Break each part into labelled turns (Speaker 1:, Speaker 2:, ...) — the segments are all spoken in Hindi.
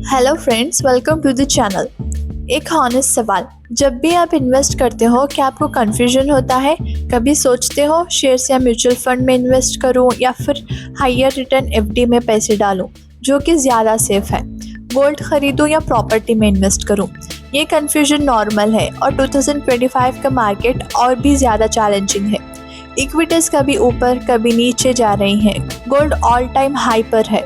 Speaker 1: Hello friends, welcome to the channel. एक हॉनेस्ट सवाल, जब भी आप इन्वेस्ट करते हो क्या आपको कन्फ्यूजन होता है? कभी सोचते हो शेयर्स या म्यूचुअल फंड में इन्वेस्ट करूं या फिर हायर रिटर्न एफडी में पैसे डालूं जो कि ज़्यादा सेफ है? गोल्ड खरीदूं या प्रॉपर्टी में इन्वेस्ट करूं? ये कन्फ्यूजन नॉर्मल है और 2025 का मार्केट और भी ज़्यादा चैलेंजिंग है। इक्विटीज़ कभी ऊपर कभी नीचे जा रही हैं। गोल्ड ऑल टाइम हाई पर है।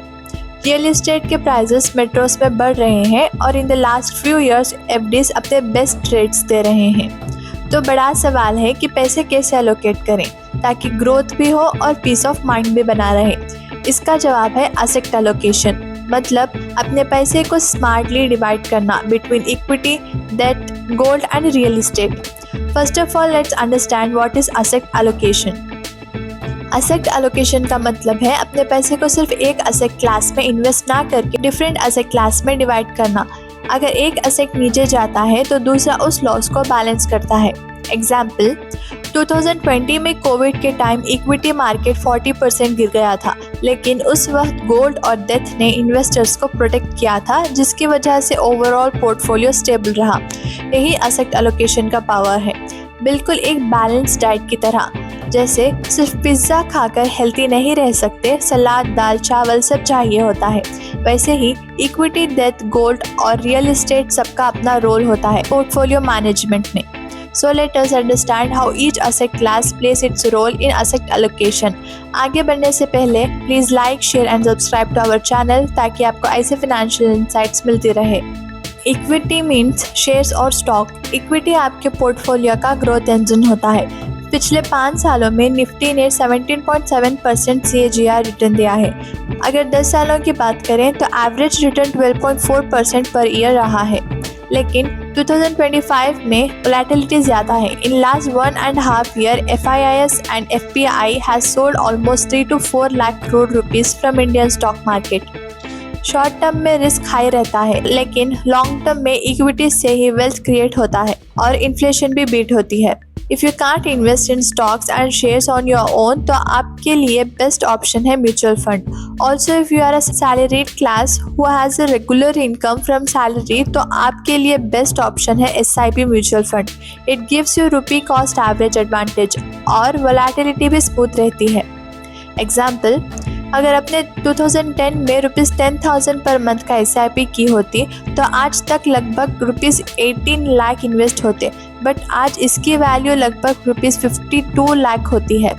Speaker 1: रियल एस्टेट के प्राइसेस मेट्रोस में बढ़ रहे हैं और in the last few years FDs अपने बेस्ट रेट्स दे रहे हैं। तो बड़ा सवाल है कि पैसे कैसे एलोकेट करें ताकि ग्रोथ भी हो और पीस ऑफ माइंड भी बना रहे। इसका जवाब है एसेट एलोकेशन, मतलब अपने पैसे को स्मार्टली डिवाइड करना between equity, debt, gold and real estate. First of all let's understand what is asset allocation. Asset allocation का मतलब है अपने पैसे को सिर्फ एक एसेट क्लास में इन्वेस्ट ना करके डिफरेंट एसेट क्लास में डिवाइड करना। अगर एक एसेट नीचे जाता है तो दूसरा उस लॉस को बैलेंस करता है। एग्जाम्पल, 2020 में कोविड के टाइम इक्विटी मार्केट 40% गिर गया था, लेकिन उस वक्त गोल्ड और डेट ने इन्वेस्टर्स को प्रोटेक्ट किया था, जिसकी वजह से ओवरऑल पोर्टफोलियो स्टेबल रहा। यही एसेट एलोकेशन का पावर है, बिल्कुल एक बैलेंस डाइट की तरह। जैसे सिर्फ पिज्ज़ा खाकर हेल्दी नहीं रह सकते, सलाद, दाल, चावल सब चाहिए होता है, वैसे ही इक्विटी, डेट, गोल्ड और रियल एस्टेट सबका अपना रोल होता है पोर्टफोलियो मैनेजमेंट में। So let us understand how each asset class plays its role in asset allocation. आगे बढ़ने से पहले please like, share and subscribe to our channel ताकि आपको ऐसे फाइनेंशियल इंसाइट्स मिलती रहे। इक्विटी मीन्स शेयर्स और स्टॉक। इक्विटी आपके पोर्टफोलियो का ग्रोथ इंजन होता है। पिछले 5 सालों में निफ्टी ने 17.7% CAGR रिटर्न दिया है। अगर 10 सालों की बात करें तो एवरेज रिटर्न 12.4% पर ईयर रहा है। लेकिन 2025 में वोलेटिलिटी ज़्यादा है। In last 1.5 year FIIs and FPI has sold almost 3 to 4 lakh crore rupees from Indian stock market. Short term में रिस्क हाई रहता है, लेकिन लॉन्ग टर्म में इक्विटी से ही वेल्थ क्रिएट होता है और इन्फ्लेशन भी बीट होती है। If you can't invest in stocks and shares on your own तो आपके लिए बेस्ट ऑप्शन है mutual fund. Also if you are a salaried class who has a regular income from salary तो आपके लिए बेस्ट ऑप्शन है SIP mutual fund. It gives you rupee cost average advantage और वोलेटिलिटी भी स्मूथ रहती है। एग्जाम्पल, अगर आपने 2010 में ₹10,000 पर मंथ का SIP की होती तो आज तक लगभग ₹18 लाख इन्वेस्ट होते, बट आज इसकी वैल्यू लगभग ₹52 लाख होती है।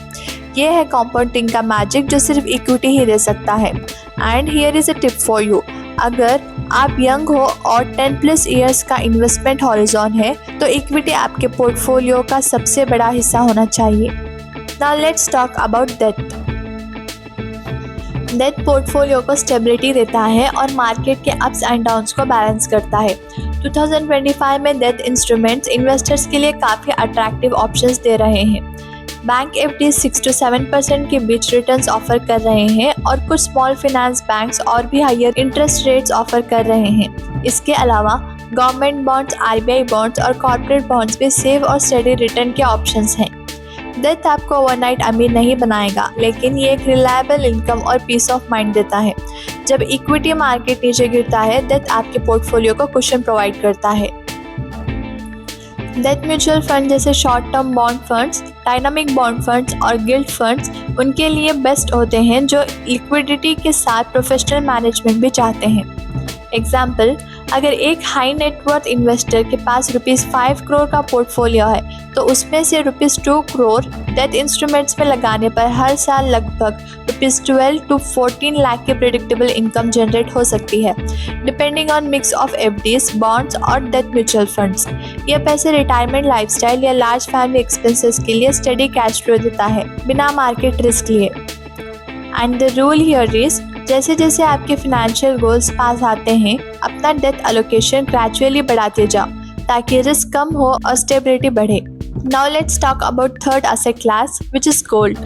Speaker 1: ये है कंपाउंडिंग का मैजिक जो सिर्फ इक्विटी ही दे सकता है। And here is a tip for you, अगर आप यंग हो और 10+ ईयर्स का इन्वेस्टमेंट हॉरिजॉन है तो इक्विटी आपके पोर्टफोलियो का सबसे बड़ा हिस्सा होना चाहिए। Now let's talk about debt. Debt portfolio को स्टेबिलिटी देता है और मार्केट के अप्स एंड डाउन्स को बैलेंस करता है। 2025 में डेट इंस्ट्रूमेंट्स इन्वेस्टर्स के लिए काफ़ी अट्रैक्टिव ऑप्शंस दे रहे हैं। बैंक FD 6 to 7% के बीच रिटर्न्स ऑफर कर रहे हैं और कुछ स्मॉल फाइनेंस बैंक्स और भी हायर इंटरेस्ट रेट्स ऑफर कर रहे हैं। इसके अलावा गवर्नमेंट बॉन्ड्स, RBI बॉन्ड्स और कॉर्पोरेट बॉन्ड्स भी सेव और स्टडी रिटर्न के ऑप्शंस हैं। डेट आपको ओवरनाइट अमीर नहीं बनाएगा, लेकिन ये एक रिलायबल इनकम और पीस ऑफ माइंड देता है। जब इक्विटी मार्केट नीचे गिरता है, डेट आपके पोर्टफोलियो को कुशन प्रोवाइड करता है। डेट म्यूचुअल फंड जैसे short term bond funds, dynamic bond funds और गिल्ड फंड्स उनके लिए बेस्ट होते हैं जो लिक्विडिटी के साथ प्रोफेशनल मैनेजमेंट भी चाहते हैं। एग्जाम्पल, अगर एक हाई नेटवर्थ इन्वेस्टर के पास ₹5 करोड़ का पोर्टफोलियो है तो उसमें से ₹2 करोड़ डेट इंस्ट्रूमेंट्स में लगाने पर हर साल लगभग ₹12 to 14 लाख की प्रेडिक्टेबल इनकम जनरेट हो सकती है, depending on mix of FDs, bonds और डेट म्यूचुअल फंड्स। यह पैसे रिटायरमेंट, लाइफस्टाइल या लार्ज फैमिली एक्सपेंसेस के लिए स्टडी कैश फ्लो देता है बिना मार्केट रिस्क लिए। And the rule here is, जैसे जैसे आपके फाइनेंशियल गोल्स पास आते हैं अपना डेट एलोकेशन ग्रेजुअली बढ़ाते जाओ ताकि रिस्क कम हो और स्टेबिलिटी बढ़े। Now let's talk about third asset class which is gold.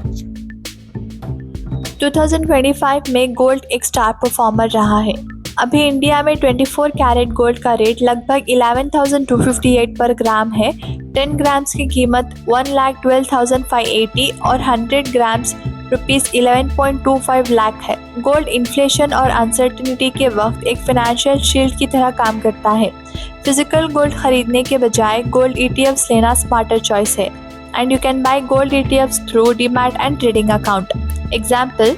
Speaker 1: 2025 में गोल्ड एक स्टार परफॉर्मर रहा है। अभी इंडिया में 24 कैरेट गोल्ड का रेट लगभग 11,258 पर ग्राम है। 10 ग्राम्स की कीमत 1,12,580 और 100 ग्राम्स ₹11.25 लाख है। गोल्ड इन्फ्लेशन और अनसर्टेनिटी के वक्त एक फाइनेंशियल शील्ड की तरह काम करता है। फिजिकल गोल्ड खरीदने के बजाय गोल्ड ETFs लेना स्मार्टर चॉइस है। And you can by gold ETFs through demat and trading account. Example,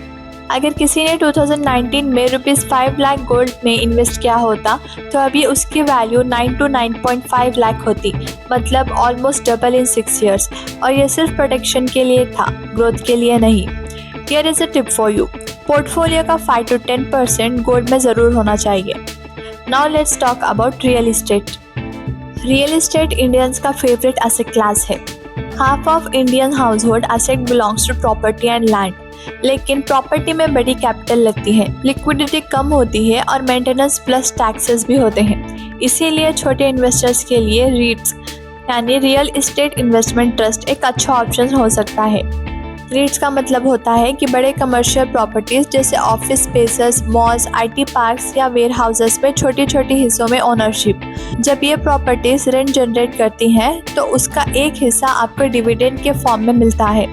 Speaker 1: अगर किसी ने 2019 में ₹5 लाख गोल्ड में इन्वेस्ट किया होता तो अभी उसकी वैल्यू 9 to 9.5 लाख होती, मतलब ऑलमोस्ट डबल इन 6 years। और ये सिर्फ प्रोटेक्शन के लिए था, ग्रोथ के लिए नहीं। Here is a tip for you, portfolio का 5 to 10% गोल्ड में ज़रूर होना चाहिए। Now let's talk about real estate. Real estate Indians का फेवरेट एसेट क्लास है। Half of Indian household asset belongs to property and land, लेकिन प्रॉपर्टी में बड़ी कैपिटल लगती है, लिक्विडिटी कम होती है और मेंटेनेंस प्लस टैक्सेस भी होते हैं। इसीलिए छोटे इन्वेस्टर्स के लिए रीट्स यानी रियल एस्टेट इन्वेस्टमेंट ट्रस्ट एक अच्छा ऑप्शन हो सकता है। रीट्स का मतलब होता है कि बड़े कमर्शियल प्रॉपर्टीज जैसे office spaces, malls, IT parks या वेयर हाउसेस में छोटी छोटी हिस्सों में ओनरशिप। जब ये प्रॉपर्टीज रेंट जनरेट करती हैं तो उसका एक हिस्सा आपको डिविडेंड के फॉर्म में मिलता है।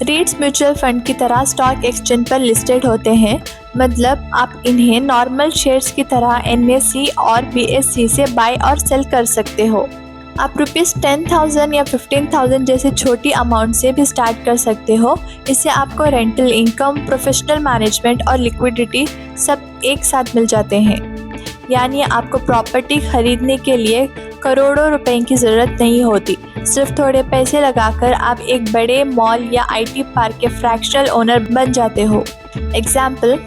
Speaker 1: रीट्स म्यूचुअल फंड की तरह स्टॉक एक्सचेंज पर लिस्टेड होते हैं, मतलब आप इन्हें नॉर्मल शेयर्स की तरह NSE और BSE से बाय और सेल कर सकते हो। आप ₹10,000 या 15,000 जैसे छोटी अमाउंट से भी स्टार्ट कर सकते हो। इससे आपको रेंटल इनकम, प्रोफेशनल मैनेजमेंट और लिक्विडिटी सब एक साथ मिल जाते हैं। यानी आपको प्रॉपर्टी खरीदने के लिए करोड़ों रुपए की ज़रूरत नहीं होती। सिर्फ थोड़े पैसे लगाकर आप एक बड़े मॉल या IT पार्क के फ्रैक्शनल ओनर बन जाते हो। एग्जाम्पल,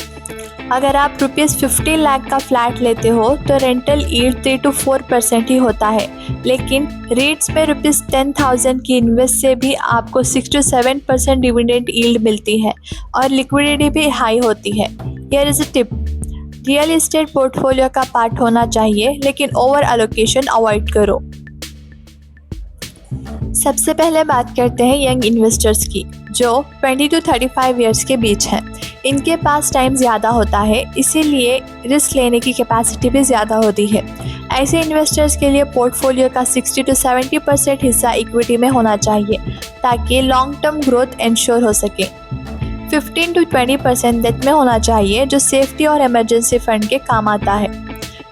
Speaker 1: अगर आप ₹50 लाख का फ्लैट लेते हो तो रेंटल यील्ड 3 to 4% ही होता है, लेकिन रीट्स में ₹10,000 की इन्वेस्ट से भी आपको 6 to 7% डिविडेंड यील्ड मिलती है और लिक्विडिटी भी हाई होती है। Here is a tip, real estate portfolio का पार्ट होना चाहिए, लेकिन ओवर एलोकेशन अवॉइड करो। सबसे पहले बात करते हैं यंग इन्वेस्टर्स की, जो 20 to 35 ईयर्स के बीच हैं। इनके पास टाइम ज़्यादा होता है, इसीलिए रिस्क लेने की कैपेसिटी भी ज़्यादा होती है। ऐसे इन्वेस्टर्स के लिए पोर्टफोलियो का 60 to 70% हिस्सा इक्विटी में होना चाहिए ताकि लॉन्ग टर्म ग्रोथ इंश्योर हो सके। 15 to 20% डेट में होना चाहिए, जो सेफ्टी और इमरजेंसी फंड के काम आता है।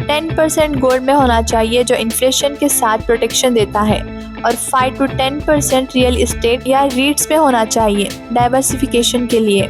Speaker 1: 10% गोल्ड में होना चाहिए, जो इन्फ्लेशन के साथ प्रोटेक्शन देता है। और 5 to 10% रियल एस्टेट या रीट्स में होना चाहिए डाइवर्सिफिकेशन के लिए।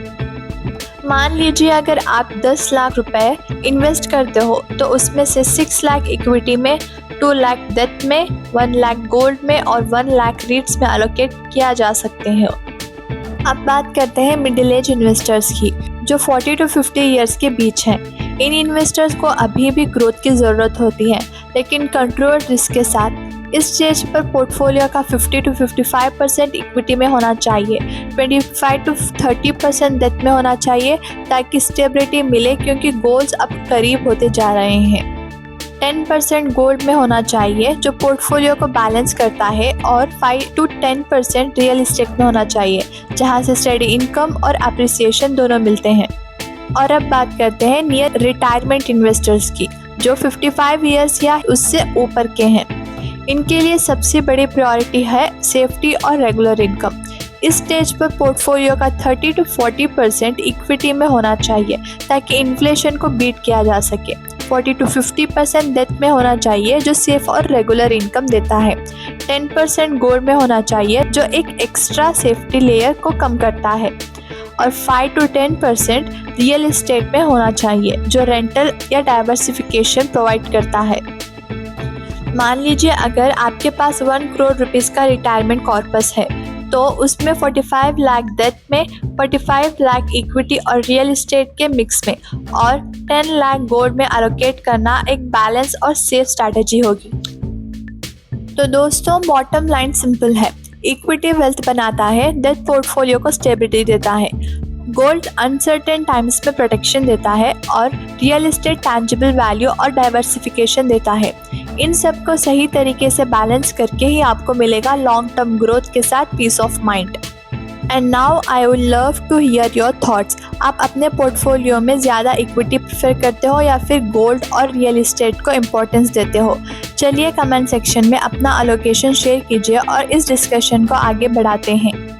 Speaker 1: मान लीजिए अगर आप 10 लाख रुपए इन्वेस्ट करते हो तो उसमें से 6 लाख इक्विटी में, 2 लाख डेट में, 1 लाख गोल्ड में और 1 लाख रीट्स में एलोकेट किया जा सकते हैं। अब बात करते हैं मिडिल एज इन्वेस्टर्स की, जो 40 to 50 ईयर्स के बीच हैं। इन इन्वेस्टर्स को अभी भी ग्रोथ की ज़रूरत होती है, लेकिन कंट्रोल्ड रिस्क के साथ। इस स्टेज पर पोर्टफोलियो का 50 to 55% इक्विटी में होना चाहिए, 25 to 30% डेट में होना चाहिए ताकि स्टेबिलिटी मिले, क्योंकि गोल्स अब करीब होते जा रहे हैं। 10% गोल्ड में होना चाहिए, जो पोर्टफोलियो को बैलेंस करता है, और 5 to 10% रियल एस्टेट में होना चाहिए, जहां से स्टेडी इनकम और अप्रिसिएशन दोनों मिलते हैं। और अब बात करते हैं नियर रिटायरमेंट इन्वेस्टर्स की, जो 55 ईयर्स या उससे ऊपर के हैं। इनके लिए सबसे बड़ी प्रायोरिटी है सेफ्टी और रेगुलर इनकम। इस स्टेज पर पोर्टफोलियो का 30 to 40% इक्विटी में होना चाहिए ताकि इन्फ्लेशन को बीट किया जा सके। 40 to 50% डेट में होना चाहिए, जो सेफ और रेगुलर इनकम देता है। 10% गोल्ड में होना चाहिए, जो एक एक्स्ट्रा सेफ्टी लेयर को कम करता है। और 5 to 10% रियल एस्टेट में होना चाहिए, जो रेंटल या डाइवर्सिफिकेशन प्रोवाइड करता है। मान लीजिए अगर आपके पास 1 करोड़ रुपीस का रिटायरमेंट कॉर्पस है, तो उसमें 45 लाख डेट में, 45 लाख इक्विटी और रियल एस्टेट के मिक्स में और 10 लाख गोल्ड में एलोकेट करना एक बैलेंस और सेफ स्ट्रैटेजी होगी। तो दोस्तों, बॉटम लाइन सिंपल है, इक्विटी वेल्थ बनाता है, डेट पोर्टफोलियो को स्टेबिलिटी देता है, गोल्ड अनसर्टेन टाइम्स में प्रोटेक्शन देता है और रियल एस्टेट टैंजिबल वैल्यू और डाइवर्सिफिकेशन देता है। इन सब को सही तरीके से बैलेंस करके ही आपको मिलेगा लॉन्ग टर्म ग्रोथ के साथ peace of mind. And now I would love to hear your thoughts. आप अपने पोर्टफोलियो में ज़्यादा इक्विटी प्रेफर करते हो या फिर गोल्ड और रियल एस्टेट को इम्पोर्टेंस देते हो? चलिए कमेंट सेक्शन में अपना एलोकेशन शेयर कीजिए और इस डिस्कशन को आगे बढ़ाते हैं।